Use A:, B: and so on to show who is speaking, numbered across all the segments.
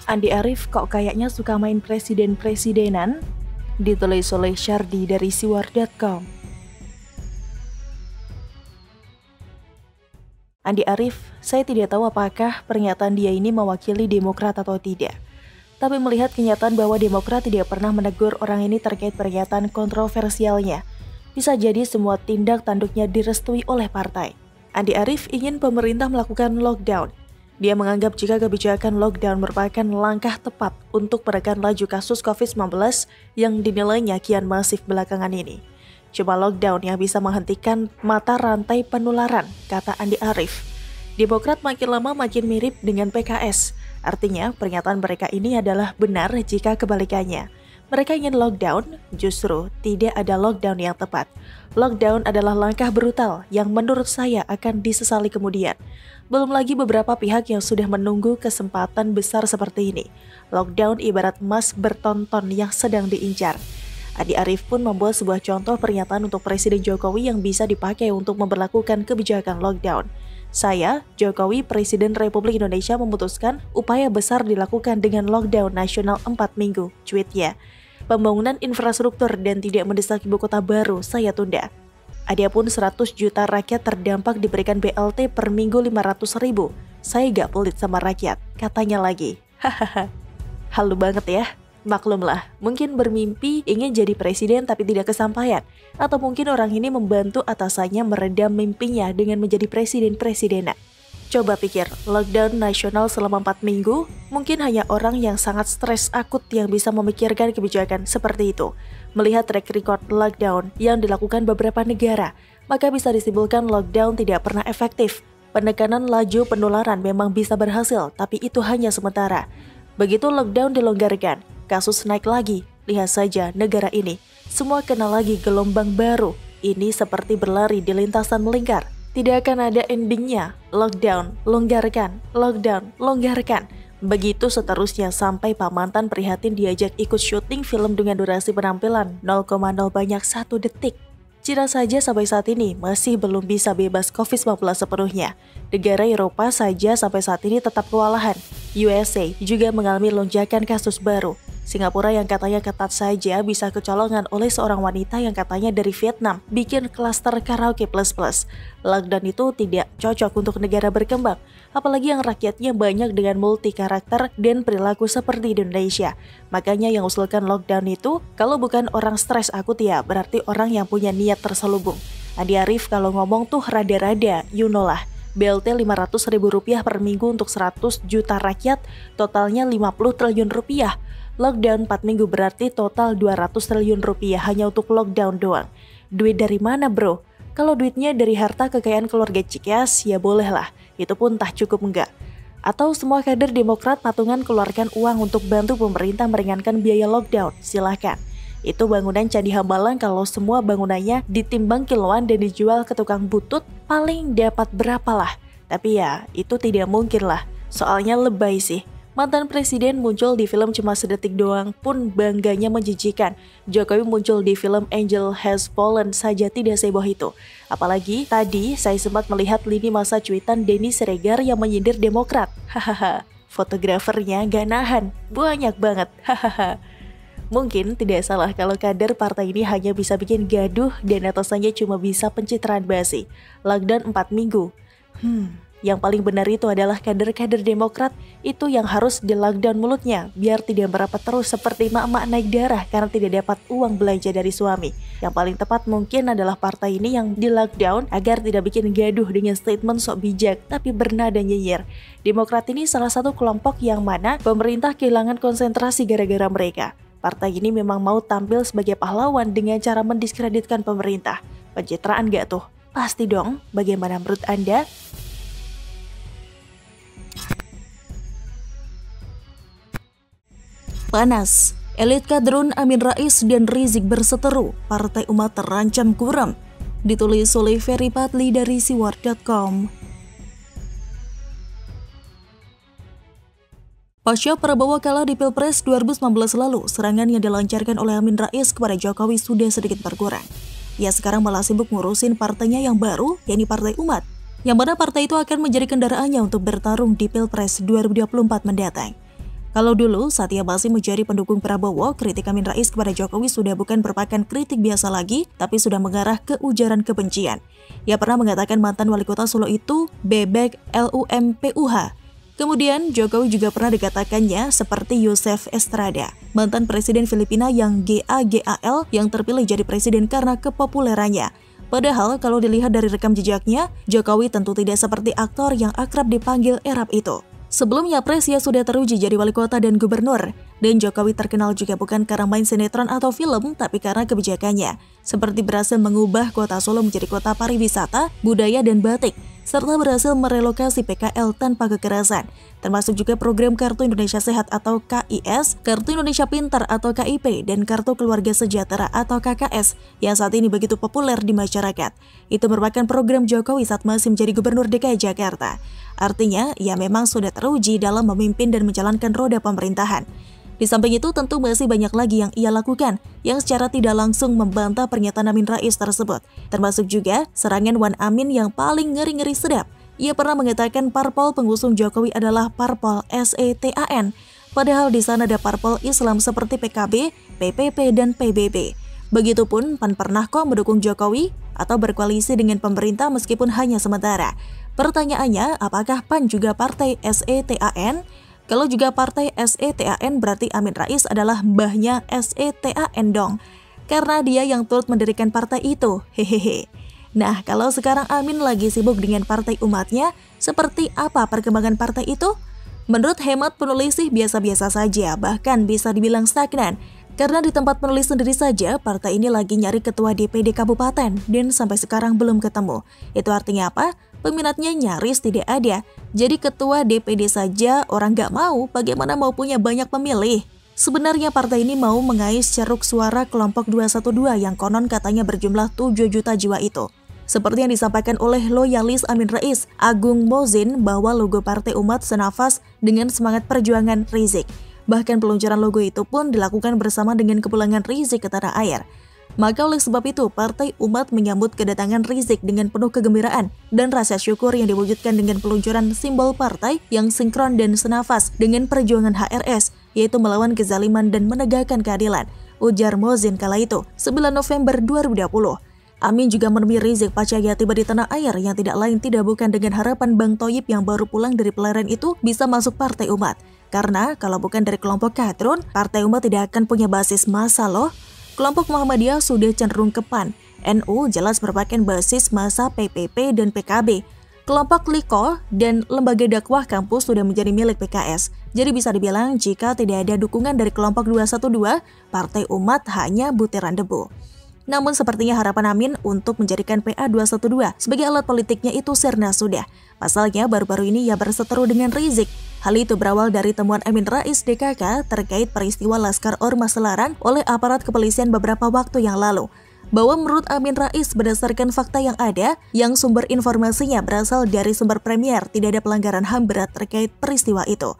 A: Andi Arief kok kayaknya suka main presiden-presidenan? Ditulis oleh Syardi dari siwar.com. Andi Arief, saya tidak tahu apakah pernyataan dia ini mewakili Demokrat atau tidak. Tapi melihat kenyataan bahwa Demokrat tidak pernah menegur orang ini terkait pernyataan kontroversialnya, bisa jadi semua tindak tanduknya direstui oleh partai. Andi Arief ingin pemerintah melakukan lockdown. Dia menganggap jika kebijakan lockdown merupakan langkah tepat untuk menekan laju kasus COVID-19 yang dinilainya kian masif belakangan ini. Cuma lockdown yang bisa menghentikan mata rantai penularan, kata Andi Arief. Demokrat makin lama makin mirip dengan PKS. Artinya, pernyataan mereka ini adalah benar jika kebalikannya. Mereka ingin lockdown, justru tidak ada lockdown yang tepat. Lockdown adalah langkah brutal yang menurut saya akan disesali kemudian. Belum lagi beberapa pihak yang sudah menunggu kesempatan besar seperti ini. Lockdown ibarat emas bertonton yang sedang diincar. Andi Arief pun membuat sebuah contoh pernyataan untuk Presiden Jokowi yang bisa dipakai untuk memberlakukan kebijakan lockdown. Saya, Jokowi, Presiden Republik Indonesia memutuskan upaya besar dilakukan dengan lockdown nasional 4 minggu, tweetnya. Pembangunan infrastruktur dan tidak mendesak ibu kota baru saya tunda. Adapun 100 juta rakyat terdampak diberikan BLT per minggu 500.000. Saya gak pelit sama rakyat, katanya lagi. Hahaha, halu banget ya. Maklumlah, mungkin bermimpi ingin jadi presiden tapi tidak kesampaian. Atau mungkin orang ini membantu atasannya meredam mimpinya dengan menjadi presiden-presidenan. Coba pikir, lockdown nasional selama 4 minggu, mungkin hanya orang yang sangat stres akut yang bisa memikirkan kebijakan seperti itu. Melihat track record lockdown yang dilakukan beberapa negara, maka bisa disimpulkan lockdown tidak pernah efektif. Penekanan laju penularan memang bisa berhasil, tapi itu hanya sementara. Begitu lockdown dilonggarkan, kasus naik lagi. Lihat saja negara ini, semua kena lagi gelombang baru. Ini seperti berlari di lintasan melingkar. Tidak akan ada endingnya. Lockdown, longgarkan, lockdown, longgarkan. Begitu seterusnya sampai Pak Mantan prihatin diajak ikut syuting film dengan durasi penampilan 0,0 banyak 1 detik. Cina saja sampai saat ini masih belum bisa bebas COVID-19 sepenuhnya. Negara Eropa saja sampai saat ini tetap kewalahan. USA juga mengalami lonjakan kasus baru. Singapura yang katanya ketat saja bisa kecolongan oleh seorang wanita yang katanya dari Vietnam bikin klaster karaoke plus-plus. Lockdown itu tidak cocok untuk negara berkembang, apalagi yang rakyatnya banyak dengan multi karakter dan perilaku seperti di Indonesia. Makanya yang usulkan lockdown itu, kalau bukan orang stres akut ya, berarti orang yang punya niat terselubung. Andi Arief kalau ngomong tuh rada-rada, you know lah. BLT Rp500.000 per minggu untuk 100 juta rakyat, totalnya 50 triliun rupiah. Lockdown 4 minggu berarti total 200 triliun rupiah hanya untuk lockdown doang. Duit dari mana bro? Kalau duitnya dari harta kekayaan keluarga Cikias, ya bolehlah. Itu pun tak cukup enggak. Atau semua kader Demokrat patungan keluarkan uang untuk bantu pemerintah meringankan biaya lockdown, silahkan. Itu bangunan Candi Hambalang kalau semua bangunannya ditimbang kiloan dan dijual ke tukang butut, paling dapat berapa lah. Tapi ya, itu tidak mungkin lah. Soalnya lebay sih. Mantan presiden muncul di film cuma sedetik doang pun bangganya menjijikan. Jokowi muncul di film Angel Has Fallen saja tidak seheboh itu. Apalagi tadi saya sempat melihat lini masa cuitan Denny Siregar yang menyindir Demokrat. Hahaha, fotografernya gak nahan, banyak banget. Hahaha. Mungkin tidak salah kalau kader partai ini hanya bisa bikin gaduh dan atasannya cuma bisa pencitraan basi. Lockdown 4 minggu. Yang paling benar itu adalah kader-kader Demokrat itu yang harus di-lockdown mulutnya biar tidak merapat terus seperti emak-emak naik darah karena tidak dapat uang belanja dari suami. Yang paling tepat mungkin adalah partai ini yang di-lockdown agar tidak bikin gaduh dengan statement sok bijak tapi bernada nyinyir. Demokrat ini salah satu kelompok yang mana pemerintah kehilangan konsentrasi gara-gara mereka. Partai ini memang mau tampil sebagai pahlawan dengan cara mendiskreditkan pemerintah. Pencitraan gak tuh? Pasti dong, bagaimana menurut Anda? Panas, elit kadrun Amin Rais dan Rizik berseteru, Partai Umat terancam kuram. Ditulis oleh Ferry Patli dari siwar.com. Pasca Prabowo kalah di Pilpres 2019 lalu, serangan yang dilancarkan oleh Amin Rais kepada Jokowi sudah sedikit berkurang. Ia sekarang malah sibuk ngurusin partainya yang baru, yakni Partai Umat, yang mana partai itu akan menjadi kendaraannya untuk bertarung di Pilpres 2024 mendatang. Kalau dulu saat ia masih menjadi pendukung Prabowo, kritik Amin Rais kepada Jokowi sudah bukan merupakan kritik biasa lagi, tapi sudah mengarah ke ujaran kebencian. Ia pernah mengatakan mantan wali kota Solo itu bebek LUMPUH. Kemudian Jokowi juga pernah dikatakannya seperti Yusuf Estrada, mantan presiden Filipina yang GAGAL yang terpilih jadi presiden karena kepopulerannya. Padahal kalau dilihat dari rekam jejaknya, Jokowi tentu tidak seperti aktor yang akrab dipanggil Erap itu. Sebelumnya Pres ia sudah teruji jadi wali kota dan gubernur, dan Jokowi terkenal juga bukan karena main sinetron atau film, tapi karena kebijakannya, seperti berhasil mengubah kota Solo menjadi kota pariwisata, budaya, dan batik, serta berhasil merelokasi PKL tanpa kekerasan, termasuk juga program Kartu Indonesia Sehat atau KIS, Kartu Indonesia Pintar atau KIP, dan Kartu Keluarga Sejahtera atau KKS, yang saat ini begitu populer di masyarakat. Itu merupakan program Jokowi saat masih menjadi Gubernur DKI Jakarta. Artinya, ia memang sudah teruji dalam memimpin dan menjalankan roda pemerintahan. Di samping itu, tentu masih banyak lagi yang ia lakukan, yang secara tidak langsung membantah pernyataan Amin Rais tersebut. Termasuk juga serangan Wan Amin yang paling ngeri-ngeri sedap. Ia pernah mengatakan parpol pengusung Jokowi adalah parpol SETAN, padahal di sana ada parpol Islam seperti PKB, PPP, dan PBB. Begitupun PAN pernah kok mendukung Jokowi atau berkoalisi dengan pemerintah meskipun hanya sementara. Pertanyaannya, apakah PAN juga partai SETAN? Kalau juga partai SETAN berarti Amin Rais adalah mbahnya SETAN dong. Karena dia yang turut mendirikan partai itu, hehehe. Nah, kalau sekarang Amin lagi sibuk dengan partai umatnya, seperti apa perkembangan partai itu? Menurut hemat penulis sih biasa-biasa saja, bahkan bisa dibilang stagnan. Karena di tempat penulis sendiri saja, partai ini lagi nyari ketua DPD kabupaten dan sampai sekarang belum ketemu. Itu artinya apa? Peminatnya nyaris tidak ada. Jadi ketua DPD saja orang gak mau, bagaimana mau punya banyak pemilih? Sebenarnya partai ini mau mengais ceruk suara kelompok 212 yang konon katanya berjumlah 7 juta jiwa itu. Seperti yang disampaikan oleh loyalis Amin Rais, Agung Mozin, bahwa logo Partai Umat senafas dengan semangat perjuangan Rizik. Bahkan peluncuran logo itu pun dilakukan bersama dengan kepulangan Rizik ke tanah air. Maka oleh sebab itu, Partai Umat menyambut kedatangan Rizik dengan penuh kegembiraan dan rasa syukur yang diwujudkan dengan peluncuran simbol partai yang sinkron dan senafas dengan perjuangan HRS, yaitu melawan kezaliman dan menegakkan keadilan, ujar Mozin kala itu, 9 November 2020. Amin juga menemui Rizik Pacaya tiba di tanah air yang tidak lain tidak bukan dengan harapan Bang Thoyib yang baru pulang dari pelarian itu bisa masuk Partai Umat. Karena kalau bukan dari kelompok kadrun, Partai Umat tidak akan punya basis massa loh. Kelompok Muhammadiyah sudah cenderung ke PAN. NU jelas merupakan basis massa PPP dan PKB. Kelompok Liko dan lembaga dakwah kampus sudah menjadi milik PKS. Jadi bisa dibilang jika tidak ada dukungan dari kelompok 212, Partai Umat hanya butiran debu. Namun sepertinya harapan Amin untuk menjadikan PA212 sebagai alat politiknya itu sirna sudah. Pasalnya baru-baru ini ia berseteru dengan Rizik. Hal itu berawal dari temuan Amin Rais DKK terkait peristiwa Laskar Ormas Selarang oleh aparat kepolisian beberapa waktu yang lalu. Bahwa menurut Amin Rais berdasarkan fakta yang ada, yang sumber informasinya berasal dari sumber Premier, tidak ada pelanggaran HAM berat terkait peristiwa itu.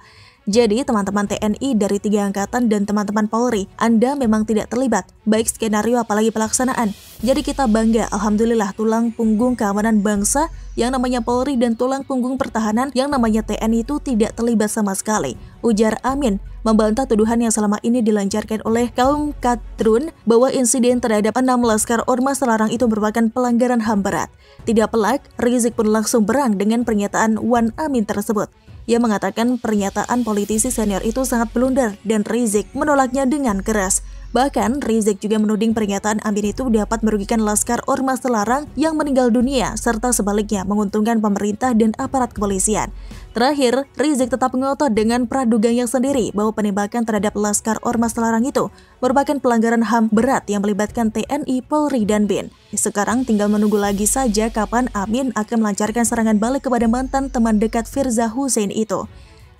A: Jadi teman-teman TNI dari 3 angkatan dan teman-teman Polri, Anda memang tidak terlibat, baik skenario apalagi pelaksanaan. Jadi kita bangga, alhamdulillah tulang punggung keamanan bangsa yang namanya Polri dan tulang punggung pertahanan yang namanya TNI itu tidak terlibat sama sekali, ujar Amin, membantah tuduhan yang selama ini dilancarkan oleh kaum kadrun bahwa insiden terhadap 6 Laskar Ormas Selarang itu merupakan pelanggaran HAM berat. Tidak pelak, Rizik pun langsung berang dengan pernyataan Wan Amin tersebut. Ia mengatakan pernyataan politisi senior itu sangat blunder dan Rizik menolaknya dengan keras. Bahkan Rizik juga menuding pernyataan Amin itu dapat merugikan Laskar Ormas Selarang yang meninggal dunia serta sebaliknya menguntungkan pemerintah dan aparat kepolisian. Terakhir, Rizik tetap ngotot dengan praduganya sendiri bahwa penembakan terhadap Laskar Ormas Selarang itu merupakan pelanggaran HAM berat yang melibatkan TNI, Polri, dan BIN. Sekarang tinggal menunggu lagi saja kapan Amin akan melancarkan serangan balik kepada mantan teman dekat Firza Husein itu.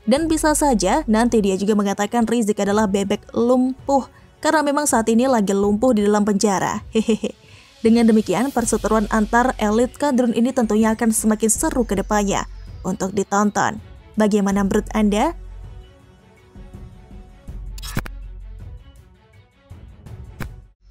A: Dan bisa saja nanti dia juga mengatakan Rizik adalah bebek lumpuh karena memang saat ini lagi lumpuh di dalam penjara. Hehehe. Dengan demikian, perseteruan antar elit kadrun ini tentunya akan semakin seru ke depannya untuk ditonton. Bagaimana menurut Anda?